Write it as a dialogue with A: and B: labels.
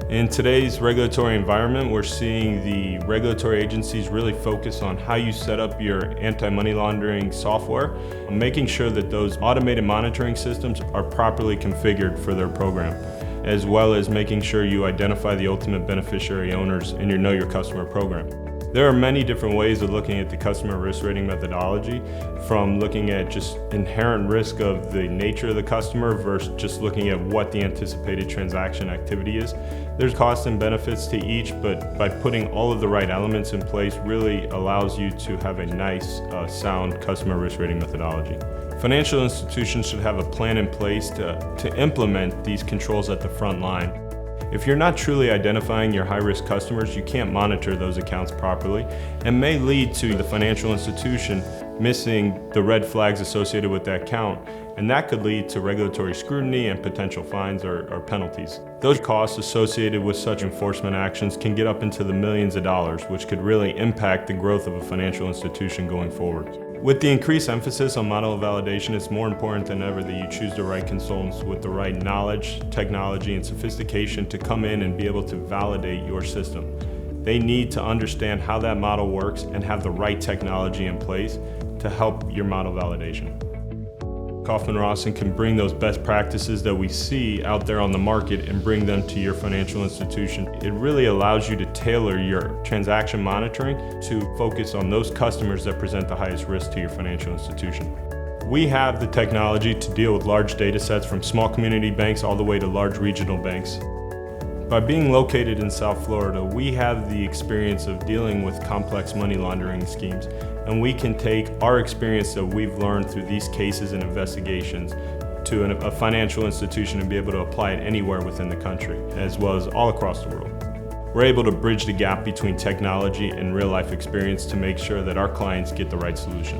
A: In today's regulatory environment, we're seeing the regulatory agencies really focus on how you set up your anti-money laundering software, making sure that those automated monitoring systems are properly configured for their program, as well as making sure you identify the ultimate beneficiary owners in your Know Your Customer program. There are many different ways of looking at the customer risk rating methodology, from looking at just inherent risk of the nature of the customer versus just looking at what the anticipated transaction activity is. There's costs and benefits to each, but by putting all of the right elements in place really allows you to have a nice, sound customer risk rating methodology. Financial institutions should have a plan in place to implement these controls at the front line. If you're not truly identifying your high-risk customers, you can't monitor those accounts properly, and may lead to the financial institution missing the red flags associated with that account, and that could lead to regulatory scrutiny and potential fines or penalties. Those costs associated with such enforcement actions can get up into the millions of dollars, which could really impact the growth of a financial institution going forward. With the increased emphasis on model validation, it's more important than ever that you choose the right consultants with the right knowledge, technology, and sophistication to come in and be able to validate your system. They need to understand how that model works and have the right technology in place to help your model validation. Kaufman Rossin can bring those best practices that we see out there on the market and bring them to your financial institution. It really allows you to tailor your transaction monitoring to focus on those customers that present the highest risk to your financial institution. We have the technology to deal with large data sets from small community banks all the way to large regional banks. By being located in South Florida, we have the experience of dealing with complex money laundering schemes, and we can take our experience that we've learned through these cases and investigations to a financial institution and be able to apply it anywhere within the country, as well as all across the world. We're able to bridge the gap between technology and real-life experience to make sure that our clients get the right solution.